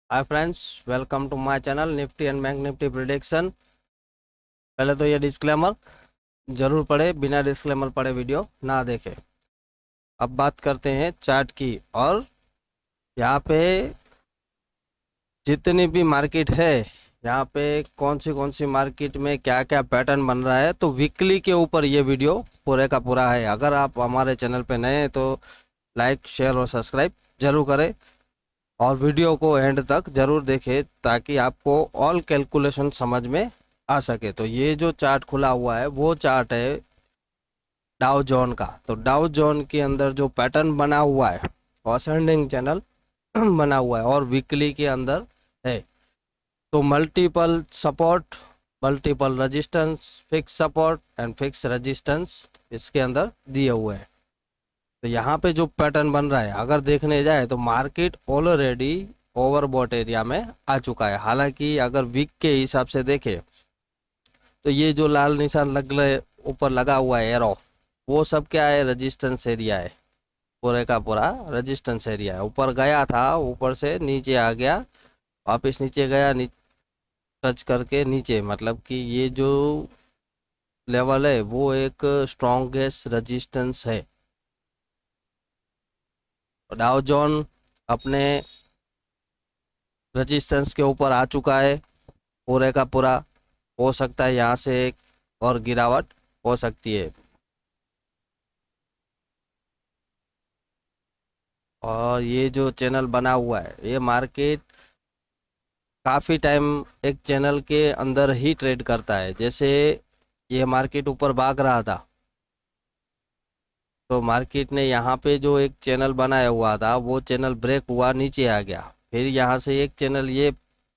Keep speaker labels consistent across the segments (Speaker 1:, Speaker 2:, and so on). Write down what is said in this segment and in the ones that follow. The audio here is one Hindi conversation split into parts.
Speaker 1: Hi friends, welcome to my channel Nifty and bank Nifty prediction. पहले तो ये डिस्क्लेमर जरूर पढ़े, बिना डिस्क्लेमर पढ़े वीडियो ना देखें। अब बात करते हैं चार्ट की। और यहाँ पे जितनी भी मार्केट है, यहाँ पे कौन सी मार्केट में क्या क्या पैटर्न बन रहा है, तो वीकली के ऊपर ये वीडियो पूरे का पूरा है। अगर आप हमारे चैनल पे नए हैं तो लाइक शेयर और सब्सक्राइब जरूर करें और वीडियो को एंड तक जरूर देखें ताकि आपको ऑल कैलकुलेशन समझ में आ सके। तो ये जो चार्ट खुला हुआ है वो चार्ट है डाउ जोन का। तो डाउ जोन के अंदर जो पैटर्न बना हुआ है असेंडिंग चैनल बना हुआ है और वीकली के अंदर है। तो multiple support, multiple resistance, fix support and fix resistance इसके अंदर दिए हुए हैं। तो यहाँ पे जो पैटर्न बन रहा है अगर देखने जाए तो मार्केट ऑलरेडी ओवरबॉट एरिया में आ चुका है। हालांकि अगर वीक के हिसाब से देखें तो ये जो लाल निशान लग रहे ऊपर लगा हुआ है एरो, वो सब क्या है, रेजिस्टेंस एरिया है। पूरे का पूरा रेजिस्टेंस एरिया है। ऊपर गया था, ऊपर से नीचे आ गया, वापस नीचे गया, टच करके नीचे, मतलब कि ये जो लेवल है वो एक स्ट्रॉन्गेस्ट रेजिस्टेंस है। डाउ जोन अपने रेजिस्टेंस के ऊपर आ चुका है पूरे का पूरा। हो सकता है यहाँ से एक और गिरावट हो सकती है। और ये जो चैनल बना हुआ है, ये मार्केट काफ़ी टाइम एक चैनल के अंदर ही ट्रेड करता है। जैसे ये मार्केट ऊपर भाग रहा था तो मार्केट ने यहाँ पे जो एक चैनल बनाया हुआ था वो चैनल ब्रेक हुआ, नीचे आ गया। फिर यहाँ से एक चैनल ये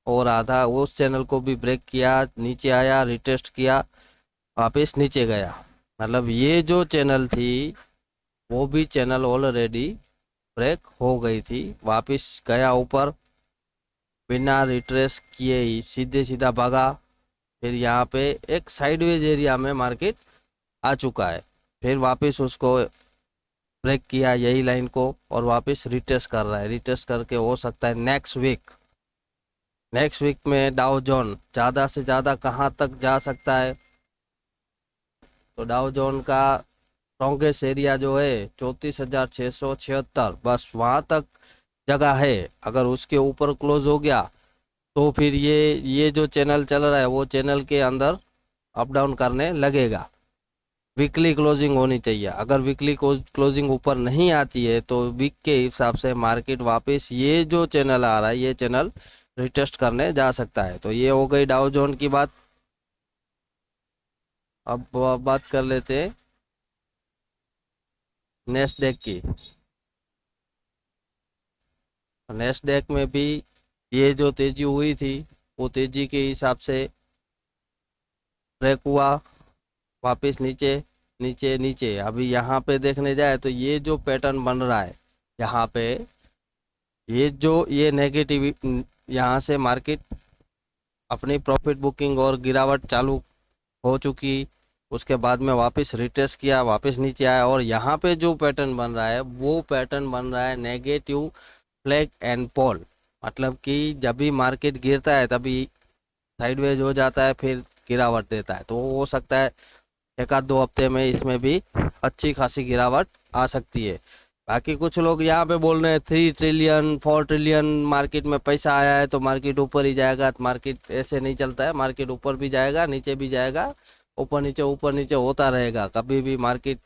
Speaker 1: हो रहा था, उस चैनल को भी ब्रेक किया, नीचे आया, रिटेस्ट किया, वापस नीचे गया। मतलब ये जो चैनल थी वो भी चैनल ऑलरेडी ब्रेक हो गई थी, वापस गया ऊपर, बिना रिट्रेस किए ही सीधे सीधा भागा। फिर यहाँ पे एक साइडवेज एरिया में मार्केट आ चुका है, फिर वापस उसको ब्रेक किया यही लाइन को और वापस रिटेस्ट कर रहा है। रिटेस्ट करके हो सकता है नेक्स्ट वीक में डाउ जोन ज़्यादा से ज़्यादा कहाँ तक जा सकता है। तो डाउ जोन का स्ट्रॉन्गेस्ट एरिया जो है 34,676, बस वहाँ तक जगह है। अगर उसके ऊपर क्लोज हो गया तो फिर ये जो चैनल चल रहा है वो चैनल के अंदर अप डाउन करने लगेगा। वीकली क्लोजिंग होनी चाहिए। अगर वीकली क्लोजिंग ऊपर नहीं आती है तो वीक के हिसाब से मार्केट वापस ये जो चैनल आ रहा है ये चैनल रिटेस्ट करने जा सकता है। तो ये हो गई डाउ जोन की बात। अब बात कर लेते हैं नेस्डेक की। नेस्डेक में भी ये जो तेजी हुई थी वो तेजी के हिसाब से ब्रेक हुआ, वापस नीचे नीचे नीचे। अभी यहाँ पे देखने जाए तो ये जो पैटर्न बन रहा है यहाँ पे, ये नेगेटिव, यहाँ से मार्केट अपनी प्रॉफिट बुकिंग और गिरावट चालू हो चुकी। उसके बाद में वापस रिटेस्ट किया, वापस नीचे आया और यहाँ पे जो पैटर्न बन रहा है वो पैटर्न बन रहा है नेगेटिव फ्लैग एंड पॉल। मतलब कि जब भी मार्केट गिरता है तभी साइडवेज हो जाता है, फिर गिरावट देता है। तो हो सकता है एक आध दो हफ्ते में इसमें भी अच्छी खासी गिरावट आ सकती है। बाकी कुछ लोग यहाँ पे बोल रहे हैं 3 ट्रिलियन 4 ट्रिलियन मार्केट में पैसा आया है तो मार्केट ऊपर ही जाएगा। तो मार्केट ऐसे नहीं चलता है, मार्केट ऊपर भी जाएगा नीचे भी जाएगा, ऊपर नीचे होता रहेगा। कभी भी मार्केट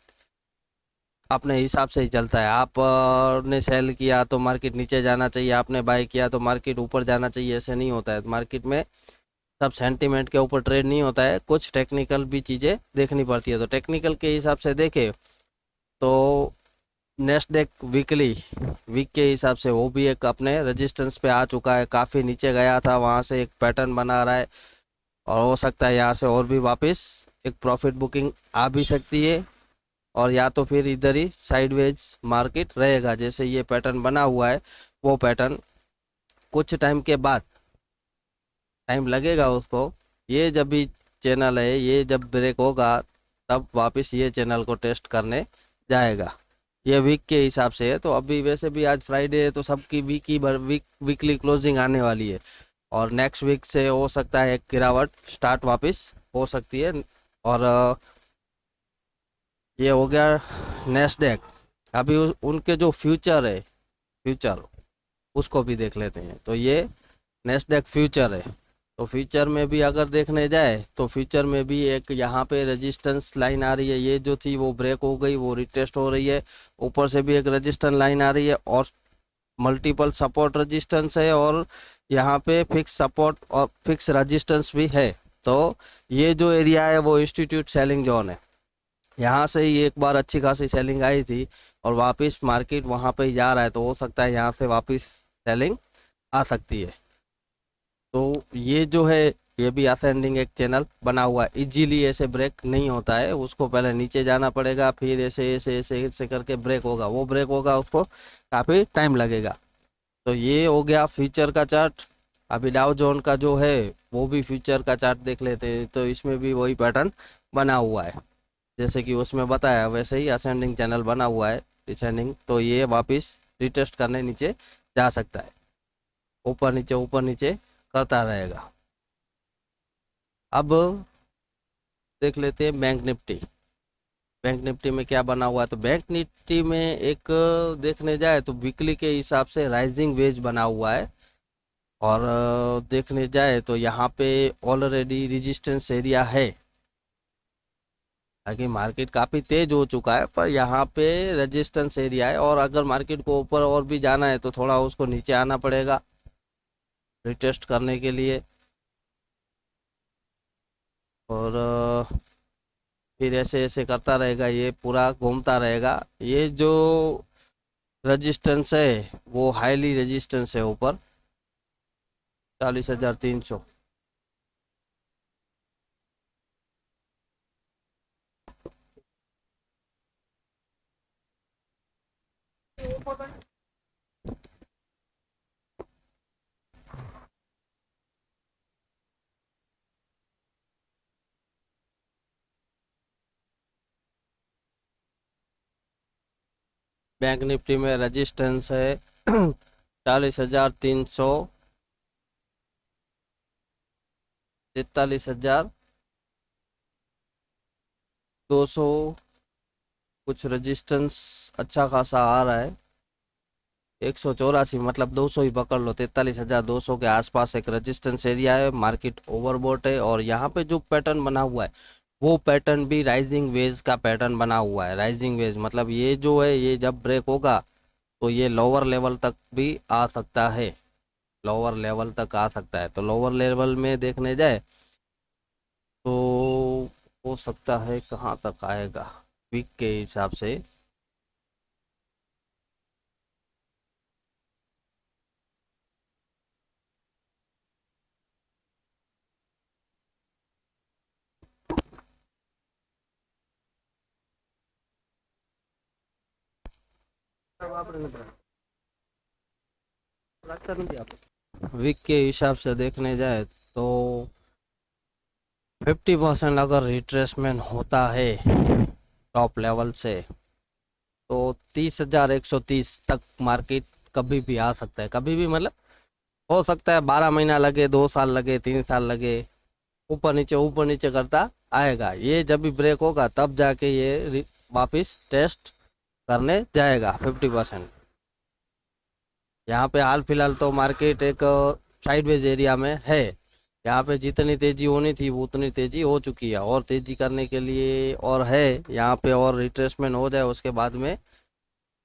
Speaker 1: अपने हिसाब से ही चलता है। आपने सेल किया तो मार्केट नीचे जाना चाहिए, आपने बाय किया तो मार्केट ऊपर जाना चाहिए, ऐसे नहीं होता है। मार्केट में सब सेंटीमेंट के ऊपर ट्रेड नहीं होता है, कुछ टेक्निकल भी चीज़ें देखनी पड़ती है। तो टेक्निकल के हिसाब से देखें तो नेस्डेक वीक के हिसाब से वो भी एक अपने रेजिस्टेंस पे आ चुका है। काफ़ी नीचे गया था, वहाँ से एक पैटर्न बना रहा है और हो सकता है यहाँ से और भी वापस एक प्रॉफिट बुकिंग आ भी सकती है। और या तो फिर इधर ही साइडवेज मार्केट रहेगा, जैसे ये पैटर्न बना हुआ है वो पैटर्न कुछ टाइम के बाद, टाइम लगेगा उसको, ये जब भी चैनल है ये जब ब्रेक होगा तब वापस ये चैनल को टेस्ट करने जाएगा। ये वीक के हिसाब से है। तो अभी वैसे भी आज फ्राइडे है तो सबकी वीकली क्लोजिंग आने वाली है, और नेक्स्ट वीक से हो सकता है एक गिरावट स्टार्ट वापस हो सकती है। और ये हो गया नेस्डेक। अभी उनके जो फ्यूचर है, फ्यूचर उसको भी देख लेते हैं। तो ये नेस्डेक फ्यूचर है। तो फ्यूचर में भी अगर देखने जाए तो फ्यूचर में भी एक यहाँ पे रेजिस्टेंस लाइन आ रही है, ये जो थी वो ब्रेक हो गई, वो रिटेस्ट हो रही है। ऊपर से भी एक रेजिस्टेंस लाइन आ रही है, और मल्टीपल सपोर्ट रेजिस्टेंस है, और यहाँ पे फिक्स सपोर्ट और फिक्स रेजिस्टेंस भी है। तो ये जो एरिया है वो इंस्टीट्यूट सेलिंग जोन है। यहाँ से ही एक बार अच्छी खासी सेलिंग आई थी, और वापस मार्केट वहाँ पे ही जा रहा है, तो हो सकता है यहाँ से वापस सेलिंग आ सकती है। तो ये जो है ये भी असेंडिंग एक चैनल बना हुआ है, इजीली ऐसे ब्रेक नहीं होता है, उसको पहले नीचे जाना पड़ेगा, फिर ऐसे ऐसे ऐसे ऐसे करके ब्रेक होगा, वो ब्रेक होगा उसको काफ़ी टाइम लगेगा। तो ये हो गया फ्यूचर का चार्ट। अभी डाउ जोन का जो है वो भी फ्यूचर का चार्ट देख लेते हैं। तो इसमें भी वही पैटर्न बना हुआ है, जैसे कि उसमें बताया वैसे ही असेंडिंग चैनल बना हुआ है, डिसेंडिंग। तो ये वापस रिटेस्ट करने नीचे जा सकता है, ऊपर नीचे करता रहेगा। अब देख लेते हैं बैंक निफ्टी। बैंक निफ्टी में क्या बना हुआ है? तो बैंक निफ्टी में एक देखने जाए तो वीकली के हिसाब से राइजिंग वेज बना हुआ है, और देखने जाए तो यहाँ पे ऑलरेडी रेजिस्टेंस एरिया है। हालांकि मार्केट काफ़ी तेज हो चुका है, पर यहाँ पे रेजिस्टेंस एरिया है, और अगर मार्केट को ऊपर और भी जाना है तो थोड़ा उसको नीचे आना पड़ेगा रिटेस्ट करने के लिए। और फिर ऐसे ऐसे करता रहेगा, ये पूरा घूमता रहेगा। ये जो रेजिस्टेंस है वो हाईली रेजिस्टेंस है ऊपर 40,300। बैंक निफ्टी में रेजिस्टेंस है 40,300, 43,200, कुछ रेजिस्टेंस अच्छा खासा आ रहा है। 184, मतलब 200 ही पकड़ लो, 43,200 के आसपास एक रेजिस्टेंस एरिया है। मार्केट ओवरबॉट है, और यहाँ पे जो पैटर्न बना हुआ है वो पैटर्न भी राइजिंग वेज का पैटर्न बना हुआ है। राइजिंग वेज मतलब ये जो है ये जब ब्रेक होगा तो ये लोअर लेवल तक भी आ सकता है, लोअर लेवल तक आ सकता है। तो लोअर लेवल में देखने जाए तो हो सकता है कहाँ तक आएगा वीक के हिसाब से। वीक के हिसाब से देखने जाए तो 50% अगर रिट्रेसमेंट होता है टॉप लेवल से तो 30,130 तक मार्केट कभी भी आ सकता है। कभी भी मतलब हो सकता है 12 महीना लगे, 2 साल लगे, 3 साल लगे, ऊपर नीचे करता आएगा। ये जब भी ब्रेक होगा तब जाके ये वापस टेस्ट करने जाएगा 50%। यहाँ पे हाल फिलहाल तो मार्केट एक साइडवेज एरिया में है। यहाँ पे जितनी तेजी होनी थी वो उतनी तेजी हो चुकी है, और तेजी करने के लिए और है यहाँ पे, और रिट्रेसमेंट हो जाए उसके बाद में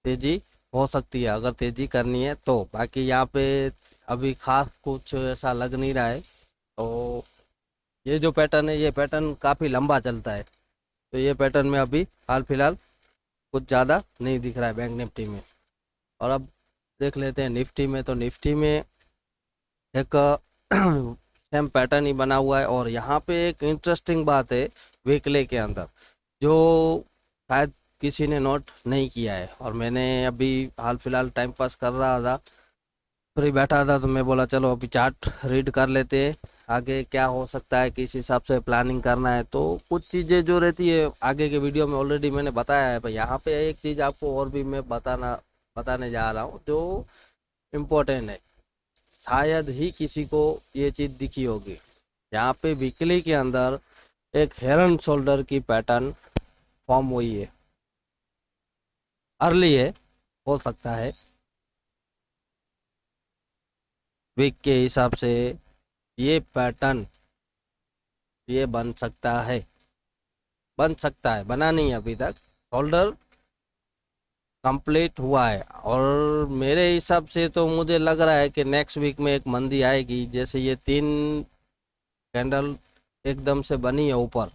Speaker 1: तेजी हो सकती है अगर तेजी करनी है तो। बाकी यहाँ पे अभी खास कुछ ऐसा लग नहीं रहा है। तो ये जो पैटर्न है ये पैटर्न काफ़ी लंबा चलता है, तो ये पैटर्न में अभी हाल फिलहाल कुछ ज़्यादा नहीं दिख रहा है बैंक निफ्टी में। और अब देख लेते हैं निफ्टी में। तो निफ्टी में एक सेम पैटर्न ही बना हुआ है, और यहाँ पे एक इंटरेस्टिंग बात है वीकली के अंदर जो शायद किसी ने नोट नहीं किया है, और मैंने अभी हाल फिलहाल टाइम पास कर रहा था फ्री बैठा था तो मैं बोला चलो अभी चार्ट रीड कर लेते हैं, आगे क्या हो सकता है, किस हिसाब से प्लानिंग करना है। तो कुछ चीज़ें जो रहती है आगे के वीडियो में ऑलरेडी मैंने बताया है, पर यहाँ पे एक चीज़ आपको और भी मैं बताने जा रहा हूँ जो इम्पोर्टेंट है। शायद ही किसी को ये चीज़ दिखी होगी। यहाँ पे वीकली के अंदर एक हेड एंड शोल्डर की पैटर्न फॉर्म हुई है, अर्ली है, हो सकता है वीक के हिसाब से ये पैटर्न ये बन सकता है, बना नहीं है अभी तक। शोल्डर कंप्लीट हुआ है और मेरे हिसाब से तो मुझे लग रहा है कि नेक्स्ट वीक में एक मंदी आएगी। जैसे ये 3 कैंडल एकदम से बनी है ऊपर,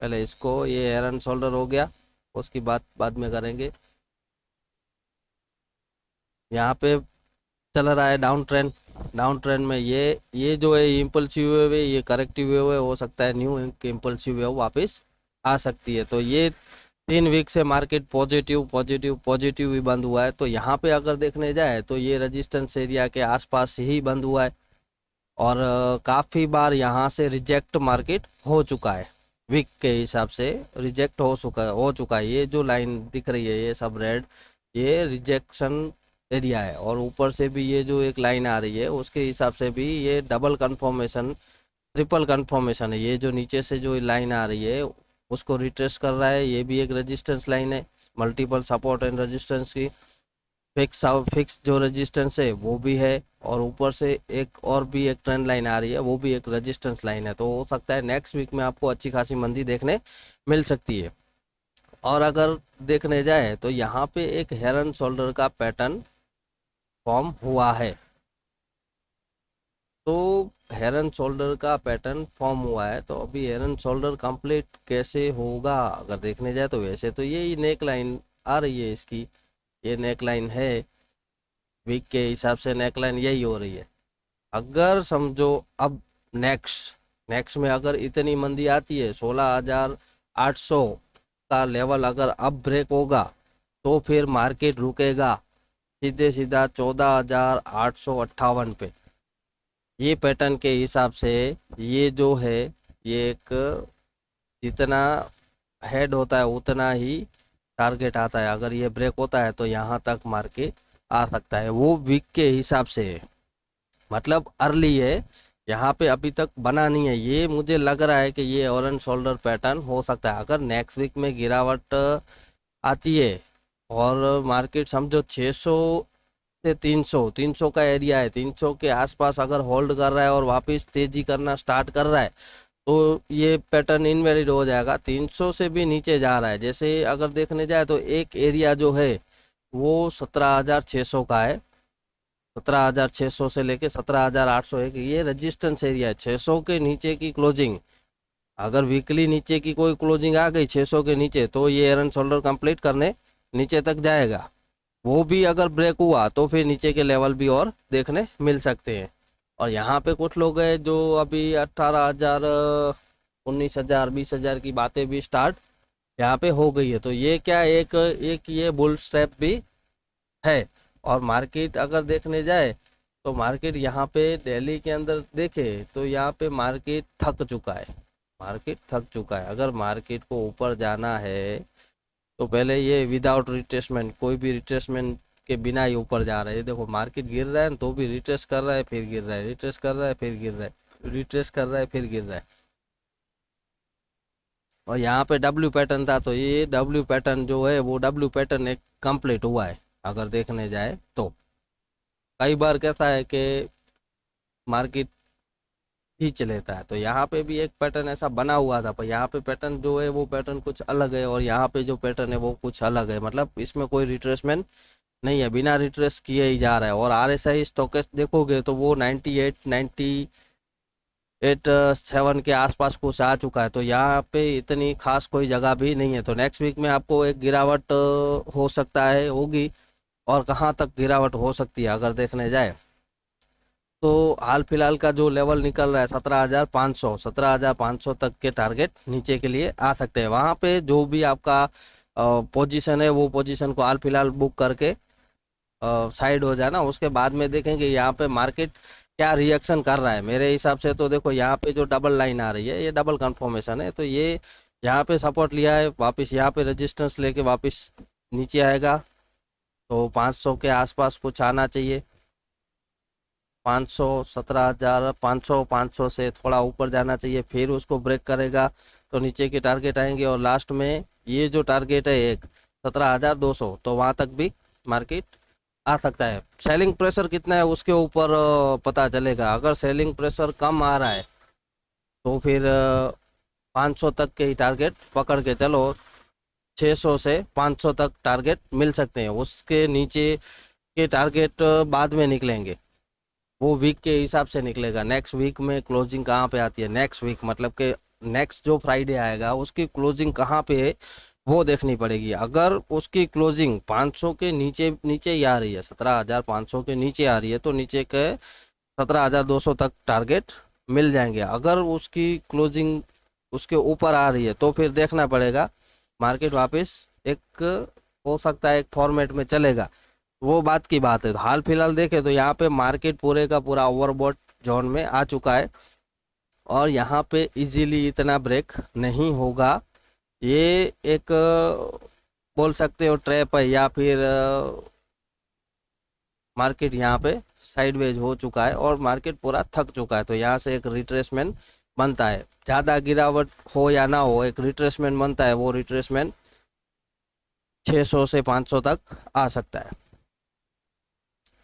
Speaker 1: पहले इसको, ये हेड एंड शोल्डर हो गया, उसकी बात बाद में करेंगे। यहाँ पे चल रहा है डाउन ट्रेंड में ये जो है इम्पल्सिव वेव है, ये करेक्टिव वेव है, हो सकता है न्यू इम्पल्सिव वेव वापस आ सकती है। तो ये 3 वीक से मार्केट पॉजिटिव ही बंद हुआ है। तो यहाँ पे अगर देखने जाए तो ये रेजिस्टेंस एरिया के आसपास ही बंद हुआ है और काफ़ी बार यहाँ से रिजेक्ट मार्केट हो चुका है। वीक के हिसाब से रिजेक्ट हो चुका है। ये जो लाइन दिख रही है ये सब रेड, ये रिजेक्शन एरिया है। और ऊपर से भी ये जो एक लाइन आ रही है उसके हिसाब से भी ये डबल कंफर्मेशन, ट्रिपल कंफर्मेशन है। ये जो नीचे से जो लाइन आ रही है उसको रिट्रेस कर रहा है, ये भी एक रेजिस्टेंस लाइन है, मल्टीपल सपोर्ट एंड रेजिस्टेंस की। फिक्स जो रेजिस्टेंस है वो भी है, और ऊपर से एक और भी एक ट्रेंड लाइन आ रही है, वो भी एक रेजिस्टेंस लाइन है। तो हो सकता है नेक्स्ट वीक में आपको अच्छी खासी मंदी देखने मिल सकती है। और अगर देखने जाए तो यहाँ पे एक हेड एंड शोल्डर का पैटर्न फॉर्म हुआ है। तो हेड एंड शोल्डर का पैटर्न फॉर्म हुआ है, तो अभी हेड एंड शोल्डर कंप्लीट कैसे होगा अगर देखने जाए तो वैसे तो यही नेक लाइन आ रही है इसकी, ये नेक लाइन है, वीक के हिसाब से नेक लाइन यही हो रही है। अगर समझो अब नेक्स्ट में अगर इतनी मंदी आती है, 16,800 का लेवल अगर अब ब्रेक होगा तो फिर मार्केट रुकेगा सीधा 14,858 पे। ये पैटर्न के हिसाब से ये जो है, ये एक जितना हेड होता है उतना ही टारगेट आता है। अगर ये ब्रेक होता है तो यहाँ तक मार्केट आ सकता है, वो वीक के हिसाब से है, मतलब अर्ली है, यहाँ पे अभी तक बना नहीं है। ये मुझे लग रहा है कि ये ऑरेंज शोल्डर पैटर्न हो सकता है। अगर नेक्स्ट वीक में गिरावट आती है और मार्केट समझो 600 से 300 का एरिया है, 300 के आसपास अगर होल्ड कर रहा है और वापस तेजी करना स्टार्ट कर रहा है तो ये पैटर्न इनवैलिड हो जाएगा। 300 से भी नीचे जा रहा है, जैसे अगर देखने जाए तो एक एरिया जो है वो 17,600 का है, 17,600 से लेके 17,800 है कि ये रेजिस्टेंस एरिया है। 600 के नीचे की क्लोजिंग, अगर वीकली नीचे की कोई क्लोजिंग आ गई 600 के नीचे तो ये एयर एंड शोल्डर कंप्लीट करने नीचे तक जाएगा। वो भी अगर ब्रेक हुआ तो फिर नीचे के लेवल भी और देखने मिल सकते हैं। और यहाँ पे कुछ लोग हैं जो अभी 18,000 19,000 20,000 की बातें भी स्टार्ट यहाँ पे हो गई है। तो ये क्या एक एक ये बुल स्टेप भी है। और मार्केट अगर देखने जाए तो मार्केट यहाँ पे दिल्ली के अंदर देखे तो यहाँ पे मार्केट थक चुका है। अगर मार्केट को ऊपर जाना है तो पहले ये विदाउट रिट्रेसमेंट, कोई भी रिट्रेसमेंट के बिना ही ऊपर जा रहा है। देखो मार्केट गिर रहा है तो भी रिट्रेस कर रहा है, फिर गिर रहा है, रिट्रेस कर रहा है, फिर गिर रहा है, रिट्रेस कर रहा है, फिर गिर रहा है। और यहाँ पे डब्ल्यू पैटर्न था, तो ये डब्ल्यू पैटर्न जो है वो डब्ल्यू पैटर्न एक कंप्लीट हुआ है अगर देखने जाए तो। कई बार कैसा है कि मार्केट खींच लेता है, तो यहाँ पे भी एक पैटर्न ऐसा बना हुआ था, पर यहाँ पे पैटर्न जो है वो पैटर्न कुछ अलग है और यहाँ पे जो पैटर्न है वो कुछ अलग है। मतलब इसमें कोई रिट्रेसमेंट नहीं है, बिना रिट्रेस किए ही जा रहा है। और आरएसआई स्टॉकेस्ट देखोगे तो वो 98 97 के आसपास कुछ आ चुका है। तो यहाँ पे इतनी खास कोई जगह भी नहीं है। तो नेक्स्ट वीक में आपको एक गिरावट हो सकता है, होगी। और कहाँ तक गिरावट हो सकती है अगर देखने जाए तो हाल फिलहाल का जो लेवल निकल रहा है 17,500 तक के टारगेट नीचे के लिए आ सकते हैं। वहाँ पे जो भी आपका पोजीशन है वो पोजीशन को हाल फिलहाल बुक करके साइड हो जाए ना, उसके बाद में देखेंगे यहाँ पे मार्केट क्या रिएक्शन कर रहा है। मेरे हिसाब से तो देखो यहाँ पे जो डबल लाइन आ रही है ये डबल कंफर्मेशन है, तो ये यहाँ पे सपोर्ट लिया है, वापस यहाँ पे रेजिस्टेंस लेके वापस नीचे आएगा, तो 500 के आसपास कुछ आना चाहिए। 500, 17,000, 500, 500 से थोड़ा ऊपर जाना चाहिए, फिर उसको ब्रेक करेगा तो नीचे के टारगेट आएंगे, और लास्ट में ये जो टारगेट है एक 17,200, तो वहां तक भी मार्केट आ सकता है। सेलिंग प्रेशर कितना है उसके ऊपर पता चलेगा। अगर सेलिंग प्रेशर कम आ रहा है तो फिर 500 तक के ही टारगेट पकड़ के चलो, 600 से 500 तक टारगेट मिल सकते हैं। उसके नीचे के टारगेट बाद में निकलेंगे, वो वीक के हिसाब से निकलेगा। नेक्स्ट वीक में क्लोजिंग कहाँ पे आती है, नेक्स्ट वीक मतलब कि नेक्स्ट जो फ्राइडे आएगा उसकी क्लोजिंग कहाँ पे है वो देखनी पड़ेगी। अगर उसकी क्लोजिंग 500 के नीचे नीचे ही आ रही है, 17,500 के नीचे आ रही है, तो नीचे के 17,200 तक टारगेट मिल जाएंगे। अगर उसकी क्लोजिंग उसके ऊपर आ रही है तो फिर देखना पड़ेगा, मार्केट वापस एक हो सकता है एक फॉर्मेट में चलेगा, वो बात की बात है। हाल फिलहाल देखें तो यहाँ पे मार्केट पूरे का पूरा ओवरबॉट जोन में आ चुका है, और यहाँ पे इजीली इतना ब्रेक नहीं होगा। ये एक बोल सकते हो ट्रैप है, या फिर मार्केट यहाँ पे साइडवेज हो चुका है और मार्केट पूरा थक चुका है, तो यहाँ से एक रिट्रेसमेंट बनता है। ज़्यादा गिरावट हो या ना हो, एक रिट्रेसमेंट बनता है, वो रिट्रेसमेंट 600 से 500 तक आ सकता है।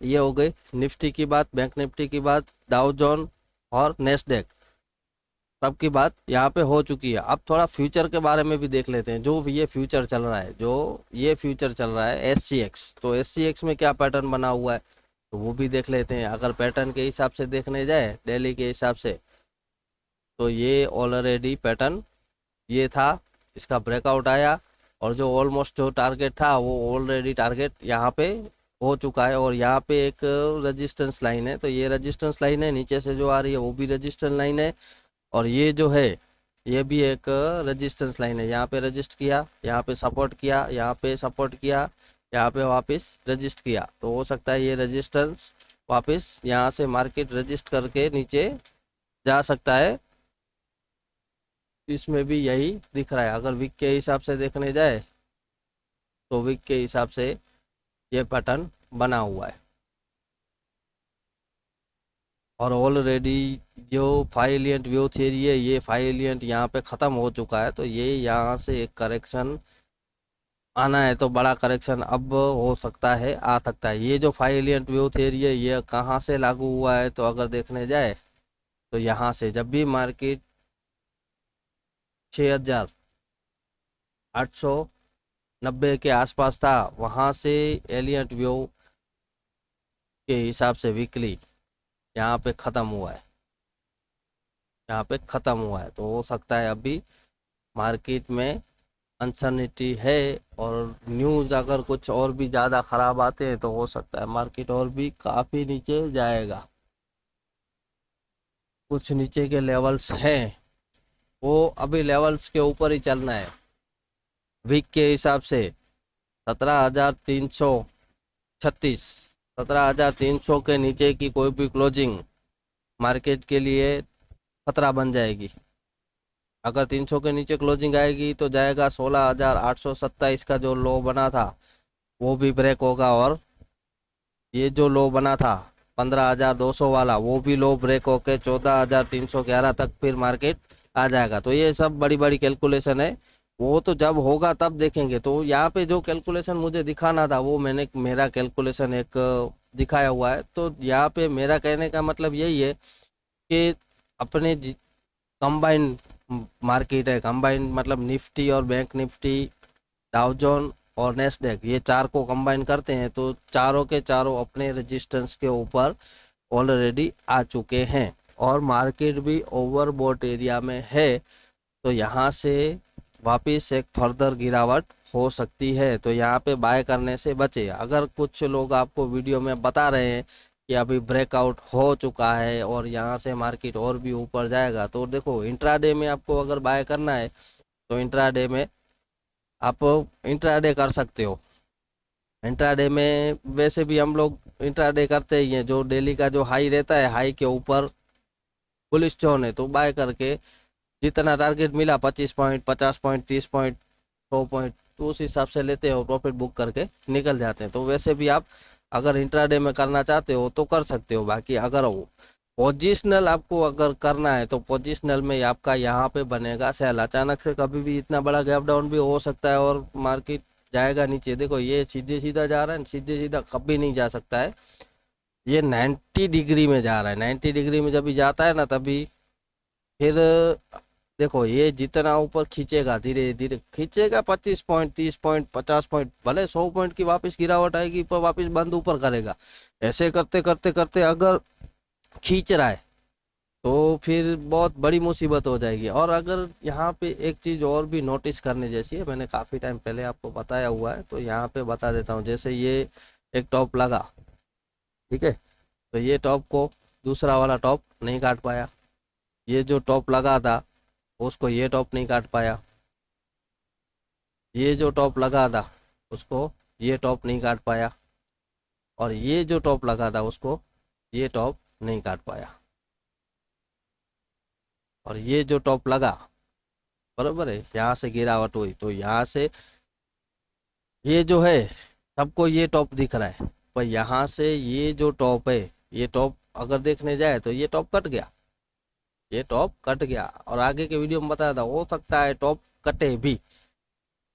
Speaker 1: ये हो गई निफ्टी की बात, बैंक निफ्टी की बात, डाउ जोन और नेस्डेक सबकी बात यहाँ पे हो चुकी है। अब थोड़ा फ्यूचर के बारे में भी देख लेते हैं। जो ये फ्यूचर चल रहा है, जो ये फ्यूचर चल रहा है SGX, तो SGX में क्या पैटर्न बना हुआ है तो वो भी देख लेते हैं। अगर पैटर्न के हिसाब से देखने जाए डेली के हिसाब से, तो ये ऑलरेडी पैटर्न ये था, इसका ब्रेकआउट आया, और जो ऑलमोस्ट जो टारगेट था वो ऑलरेडी टारगेट यहाँ पे हो चुका है, और यहाँ पे एक रेजिस्टेंस लाइन है, तो ये रेजिस्टेंस लाइन है, नीचे से जो आ रही है वो भी रेजिस्टेंस लाइन है, और ये जो है ये भी एक रेजिस्टेंस लाइन है। यहाँ पे रजिस्ट किया, यहाँ पे सपोर्ट किया, यहाँ पे सपोर्ट किया, यहाँ पे वापस रजिस्ट किया, तो हो सकता है ये रेजिस्टेंस वापस यहाँ से मार्केट रजिस्ट करके नीचे जा सकता है। इसमें भी यही दिख रहा है। अगर वीक के हिसाब से देखने जाए तो वीक के हिसाब से ये पैटर्न बना हुआ है, और ऑलरेडी जो 5 एलियंट व्यू थ्योरी है, ये 5 एलियंट यहाँ पे ख़त्म हो चुका है, तो ये यहाँ से एक करेक्शन आना है, तो बड़ा करेक्शन अब हो सकता है, आ सकता है। ये जो 5 एलियंट व्यू थ्योरी है ये कहाँ से लागू हुआ है, तो अगर देखने जाए तो यहाँ से, जब भी मार्केट 6,890 के आसपास था, वहाँ से एलियंट व्यू के हिसाब से वीकली यहाँ पे ख़त्म हुआ है, यहाँ पे ख़त्म हुआ है, तो हो सकता है अभी मार्केट में अनसर्निटी है, और न्यूज़ अगर कुछ और भी ज़्यादा ख़राब आते हैं तो हो सकता है मार्केट और भी काफ़ी नीचे जाएगा। कुछ नीचे के लेवल्स हैं, वो अभी लेवल्स के ऊपर ही चलना है। वीक के हिसाब से 17,336, 17,300 के नीचे की कोई भी क्लोजिंग मार्केट के लिए खतरा बन जाएगी। अगर 300 के नीचे क्लोजिंग आएगी तो जाएगा 16,827 का जो लो बना था वो भी ब्रेक होगा, और ये जो लो बना था 15,200 वाला वो भी लो ब्रेक होके 14,311 तक फिर मार्केट आ जाएगा। तो ये सब बड़ी बड़ी कैलकुलेशन है, वो तो जब होगा तब देखेंगे। तो यहाँ पे जो कैलकुलेशन मुझे दिखाना था वो मैंने मेरा कैलकुलेशन एक दिखाया हुआ है। तो यहाँ पे मेरा कहने का मतलब यही है कि अपने कंबाइन मार्केट है, कंबाइन मतलब निफ्टी और बैंक निफ्टी, डाउ जोन और नेस्डेक, ये चार को कंबाइन करते हैं तो चारों के चारों अपने रेजिस्टेंस के ऊपर ऑलरेडी आ चुके हैं, और मार्केट भी ओवरबॉट एरिया में है, तो यहाँ से वापस एक फर्दर गिरावट हो सकती है। तो यहाँ पे बाय करने से बचे। अगर कुछ लोग आपको वीडियो में बता रहे हैं कि अभी ब्रेकआउट हो चुका है और यहाँ से मार्केट और भी ऊपर जाएगा, तो देखो इंट्राडे में आपको अगर बाय करना है तो इंट्राडे में आप इंट्राडे कर सकते हो। इंट्राडे में वैसे भी हम लोग इंट्राडे करते ही हैं, जो डेली का जो हाई रहता है, हाई के ऊपर बुलिश जोन है तो बाय करके जितना टारगेट मिला 25 पॉइंट, 50 पॉइंट, 30 पॉइंट, 100 पॉइंट, तो उस हिसाब से लेते हैं और प्रॉफिट बुक करके निकल जाते हैं। तो वैसे भी आप अगर इंट्राडे में करना चाहते हो तो कर सकते हो। बाकी अगर पोजिशनल आपको अगर करना है तो पोजिशनल में आपका यहाँ पे बनेगा सेल। अचानक से कभी भी इतना बड़ा गैप डाउन भी हो सकता है और मार्केट जाएगा नीचे। देखो ये सीधे सीधा जा रहा है, सीधे सीधा कभी नहीं जा सकता है, ये 90 डिग्री में जा रहा है। 90 डिग्री में जब भी जाता है ना तभी फिर देखो ये जितना ऊपर खींचेगा, धीरे धीरे खींचेगा, 25 पॉइंट, 30 पॉइंट, 50 पॉइंट, भले 100 पॉइंट की वापस गिरावट आएगी पर वापस बंद ऊपर करेगा। ऐसे करते करते करते अगर खींच रहा है तो फिर बहुत बड़ी मुसीबत हो जाएगी। और अगर यहाँ पे एक चीज़ और भी नोटिस करने जैसी है, मैंने काफ़ी टाइम पहले आपको बताया हुआ है तो यहाँ पे बता देता हूँ। जैसे ये एक टॉप लगा, ठीक है, तो ये टॉप को दूसरा वाला टॉप नहीं काट पाया। ये जो टॉप लगा था उसको ये टॉप नहीं काट पाया। ये जो टॉप लगा था उसको ये टॉप नहीं काट पाया। और ये जो टॉप लगा था उसको ये टॉप नहीं काट पाया। और ये जो टॉप लगा, बराबर है, यहाँ से गिरावट हुई तो यहाँ से ये जो है सबको ये टॉप दिख रहा है, पर यहाँ से ये जो टॉप है, ये टॉप अगर देखने जाए तो ये टॉप कट गया, ये टॉप कट गया। और आगे के वीडियो में बताया था हो सकता है टॉप कटे भी,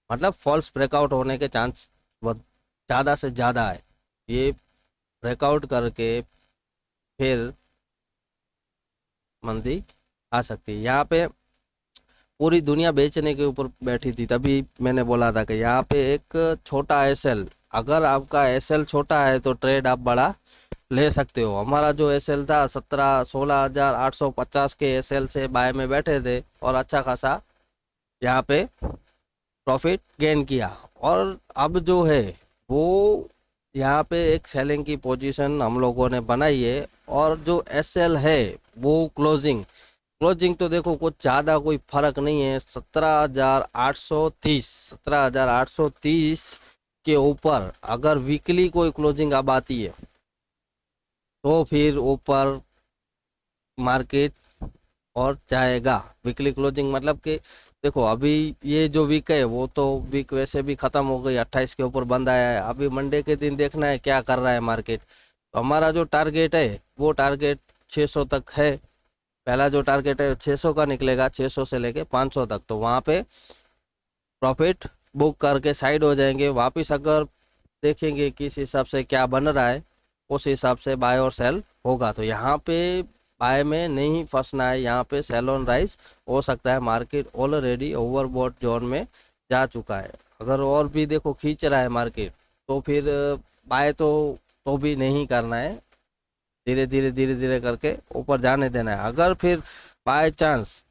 Speaker 1: मतलब फॉल्स ब्रेकआउट होने के चांस ज़्यादा से ज़्यादा है। ये ब्रेकआउट करके फिर मंदी आ सकती है। यहाँ पे पूरी दुनिया बेचने के ऊपर बैठी थी, तभी मैंने बोला था कि यहाँ पे एक छोटा एसएल, अगर आपका एसएल छोटा है तो ट्रेड आप बड़ा ले सकते हो। हमारा जो एसएल था 16,850 के एसएल से बाय में बैठे थे और अच्छा खासा यहाँ पे प्रॉफिट गेन किया। और अब जो है वो यहाँ पे एक सेलिंग की पोजीशन हम लोगों ने बनाई है। और जो एसएल है वो क्लोजिंग, क्लोजिंग तो देखो कुछ ज़्यादा कोई फर्क नहीं है, 17,830, 17,830 के ऊपर अगर वीकली कोई क्लोजिंग अब आती है तो फिर ऊपर मार्केट और जाएगा। वीकली क्लोजिंग मतलब कि देखो अभी ये जो वीक है वो तो वीक वैसे भी ख़त्म हो गई, 28 के ऊपर बंद आया है। अभी मंडे के दिन देखना है क्या कर रहा है मार्केट। तो हमारा जो टारगेट है वो टारगेट 600 तक है। पहला जो टारगेट है 600 का निकलेगा, 600 से लेके 500 तक, तो वहाँ पे प्रॉफिट बुक करके साइड हो जाएंगे। वापस अगर देखेंगे किस हिसाब से क्या बन रहा है उस हिसाब से बाय और सेल होगा। तो यहाँ पे बाय में नहीं फंसना है, यहाँ पे सेल ऑन राइज हो सकता है। मार्केट ऑलरेडी ओवरबॉट जोन में जा चुका है। अगर और भी देखो खींच रहा है मार्केट तो फिर बाय तो भी नहीं करना है, धीरे धीरे धीरे धीरे करके ऊपर जाने देना है। अगर फिर बाय चांस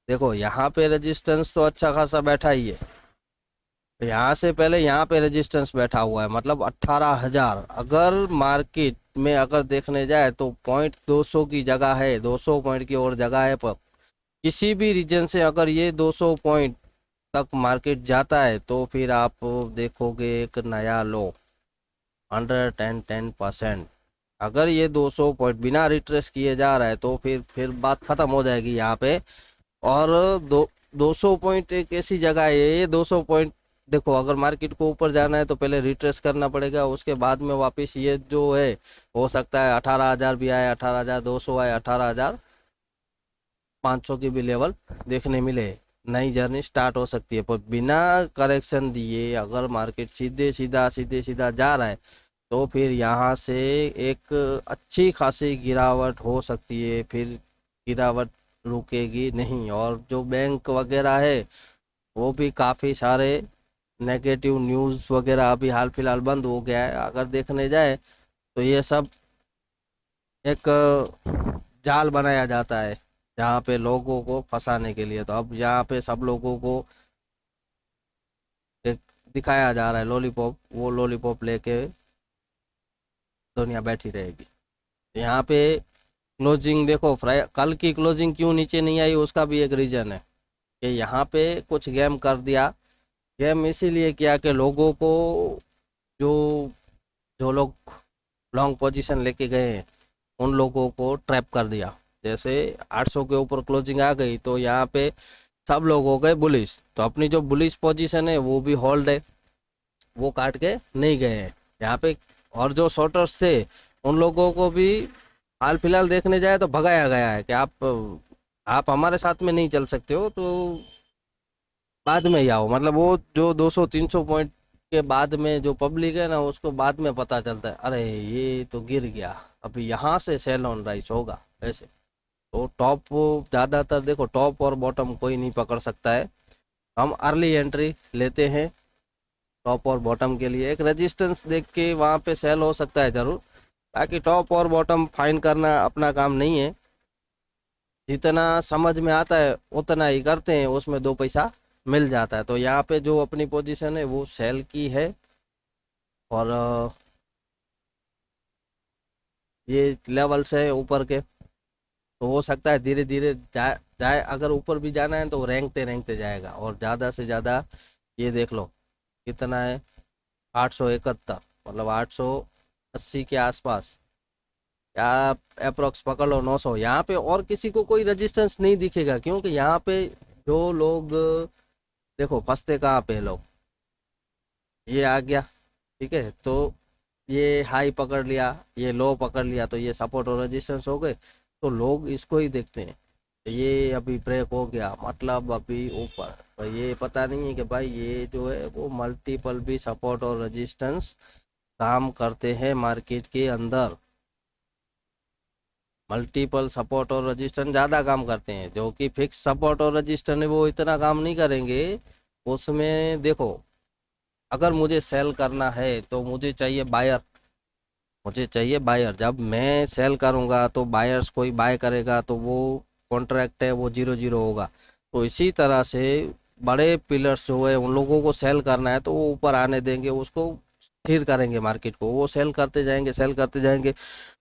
Speaker 1: देखो यहाँ पे रेजिस्टेंस तो अच्छा खासा बैठा ही है, यहाँ से पहले यहाँ पे रेजिस्टेंस बैठा हुआ है, मतलब 18,000। अगर मार्केट में अगर देखने जाए तो पॉइंट 200 की जगह है, 200 पॉइंट की और जगह है। पर किसी भी रीजन से अगर ये 200 पॉइंट तक मार्केट जाता है तो फिर आप देखोगे एक नया लो 110%। अगर ये 200 पॉइंट बिना रिट्रेस किए जा रहा है तो फिर बात खत्म हो जाएगी यहाँ पे। और 200 पॉइंट एक ऐसी जगह है, ये 200 पॉइंट देखो अगर मार्केट को ऊपर जाना है तो पहले रिट्रेस करना पड़ेगा, उसके बाद में वापस ये जो है हो सकता है 18,000 भी आए, 18,200 आए, 18,500 की भी लेवल देखने मिले। नई जर्नी स्टार्ट हो सकती है। पर बिना करेक्शन दिए अगर मार्केट सीधे सीधा जा रहा है तो फिर यहाँ से एक अच्छी खासी गिरावट हो सकती है, फिर गिरावट रुकेगी नहीं। और जो बैंक वगैरह है वो भी काफ़ी सारे नेगेटिव न्यूज़ वगैरह अभी हाल फिलहाल बंद हो गया है। अगर देखने जाए तो ये सब एक जाल बनाया जाता है जहाँ पे लोगों को फंसाने के लिए। तो अब यहाँ पे सब लोगों को एक दिखाया जा रहा है लॉलीपॉप, वो लॉलीपॉप लेके दुनिया बैठी रहेगी। यहाँ पे क्लोजिंग देखो, कल की क्लोजिंग क्यों नीचे नहीं आई उसका भी एक रीज़न है कि यहाँ पे कुछ गेम कर दिया। गेम इसीलिए किया कि लोगों को जो जो लोग लॉन्ग पोजीशन लेके गए हैं उन लोगों को ट्रैप कर दिया। जैसे 800 के ऊपर क्लोजिंग आ गई तो यहाँ पे सब लोग हो गए बुलिश, तो अपनी जो बुलिश पोजीशन है वो भी होल्ड है, वो काट के नहीं गए हैं यहाँ पे। और जो शॉर्टर्स थे उन लोगों को भी हाल फिलहाल देखने जाए तो भगाया गया है कि आप हमारे साथ में नहीं चल सकते हो, तो बाद में ही आओ। मतलब वो जो 200-300 पॉइंट के बाद में जो पब्लिक है ना, उसको बाद में पता चलता है अरे ये तो गिर गया, अभी यहाँ से सेल ऑन राइज होगा ऐसे। तो टॉप ज़्यादातर देखो, टॉप और बॉटम कोई नहीं पकड़ सकता है। हम अर्ली एंट्री लेते हैं टॉप और बॉटम के लिए, एक रेजिस्टेंस देख के वहाँ पे सेल हो सकता है ज़रूर। बाकी टॉप और बॉटम फाइन करना अपना काम नहीं है, जितना समझ में आता है उतना ही करते हैं, उसमें 2 पैसा मिल जाता है। तो यहाँ पे जो अपनी पोजीशन है वो सेल की है। और ये लेवल्स है ऊपर के, तो हो सकता है धीरे धीरे जाए। अगर ऊपर भी जाना है तो रेंगते रेंगते जाएगा। और ज़्यादा से ज़्यादा ये देख लो कितना है, 871, मतलब 880 के आसपास, या अप्रोक्स पकड़ लो 900। यहाँ पे और किसी को कोई रेजिस्टेंस नहीं दिखेगा, क्योंकि यहाँ पे जो लोग देखो फंसते कहाँ पे लोग, ये आ गया ठीक है, तो ये हाई पकड़ लिया, ये लो पकड़ लिया, तो ये सपोर्ट और रेजिस्टेंस हो गए, तो लोग इसको ही देखते हैं। ये अभी ब्रेक हो गया मतलब अभी ऊपर, तो ये पता नहीं है कि भाई ये जो है वो मल्टीपल भी सपोर्ट और रेजिस्टेंस काम करते हैं मार्केट के अंदर। मल्टीपल सपोर्ट और रेजिस्टेंस ज़्यादा काम करते हैं, जो कि फिक्स सपोर्ट और रेजिस्टेंस है वो इतना काम नहीं करेंगे। उसमें देखो, अगर मुझे सेल करना है तो मुझे चाहिए बायर, मुझे चाहिए बायर। जब मैं सेल करूंगा तो बायर्स कोई बाय करेगा, तो वो कॉन्ट्रैक्ट है वो 0-0 होगा। तो इसी तरह से बड़े पिलर्स जो है उन लोगों को सेल करना है तो वो ऊपर आने देंगे, उसको स्थिर करेंगे मार्केट को, वो सेल करते जाएंगे, सेल करते जाएंगे,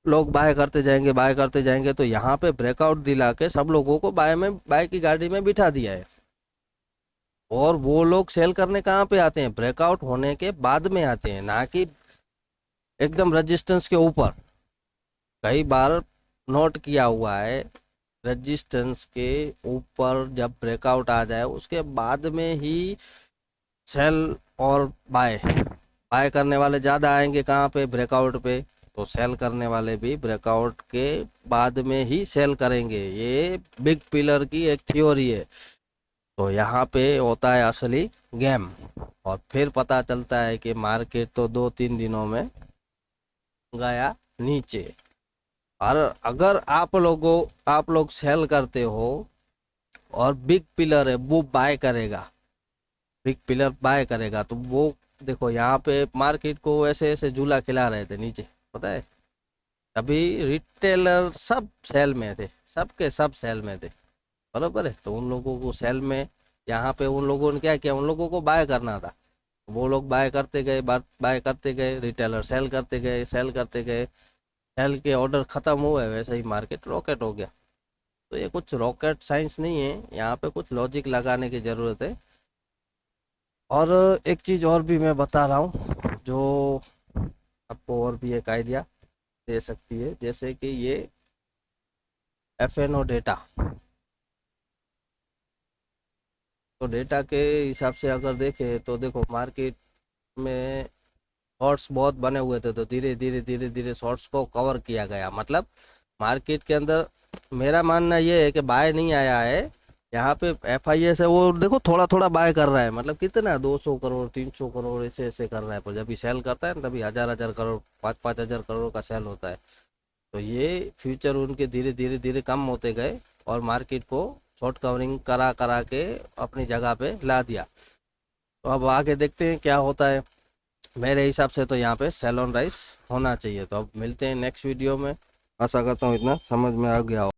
Speaker 1: लोग बाय करते जाएंगे, बाय करते जाएंगे। तो यहाँ पे ब्रेकआउट दिला के सब लोगों को बाय की गाड़ी में बिठा दिया है। और वो लोग सेल करने कहाँ पे आते हैं, ब्रेकआउट होने के बाद में आते हैं, ना कि एकदम रेजिस्टेंस के ऊपर। कई बार नोट किया हुआ है, रेजिस्टेंस के ऊपर जब ब्रेकआउट आ जाए उसके बाद में ही सेल और बाय करने वाले ज़्यादा आएंगे। कहाँ पे, ब्रेकआउट पे। तो सेल करने वाले भी ब्रेकआउट के बाद में ही सेल करेंगे, ये बिग पिलर की एक थ्योरी है। तो यहाँ पे होता है असली गेम, और फिर पता चलता है कि मार्केट तो 2-3 दिनों में गया नीचे। और अगर आप लोग सेल करते हो और बिग पिलर है वो बाय करेगा, बिग पिलर बाय करेगा, तो वो देखो यहाँ पे मार्केट को ऐसे ऐसे झूला खिला रहे थे नीचे, पता है। अभी रिटेलर सब सेल में थे, सबके सब सेल में थे, बराबर है। तो उन लोगों को सेल में, यहाँ पे उन लोगों ने क्या किया, उन लोगों को बाय करना था, वो लोग बाय करते गए, बाय करते गए, रिटेलर सेल करते गए, सेल करते गए, सेल के ऑर्डर खत्म हुए, वैसे ही मार्केट रॉकेट हो गया। तो ये कुछ रॉकेट साइंस नहीं है, यहाँ पे कुछ लॉजिक लगाने की ज़रूरत है। और एक चीज़ और भी मैं बता रहा हूँ जो आपको और भी एक आइडिया दे सकती है, जैसे कि ये FNO डेटा। तो डेटा के हिसाब से अगर देखें तो देखो मार्केट में शॉर्ट्स बहुत बने हुए थे, तो धीरे धीरे धीरे धीरे शॉर्ट्स को कवर किया गया। मतलब मार्केट के अंदर मेरा मानना ये है कि बाय नहीं आया है, यहाँ पे FIS है वो देखो थोड़ा थोड़ा बाय कर रहा है। मतलब कितना 200 करोड़ 300 करोड़ ऐसे ऐसे कर रहा है, पर जब सेल करता है ना तभी 1000 करोड़ 5-5 हजार करोड़ का सेल होता है। तो ये फ्यूचर उनके धीरे धीरे धीरे कम होते गए और मार्केट को शॉर्ट कवरिंग करा करा के अपनी जगह पे ला दिया। तो अब आगे देखते हैं क्या होता है। मेरे हिसाब से तो यहाँ पे सेल ऑन राइज होना चाहिए। तो अब मिलते हैं नेक्स्ट वीडियो में, आशा करता हूँ इतना समझ में आ गया हो।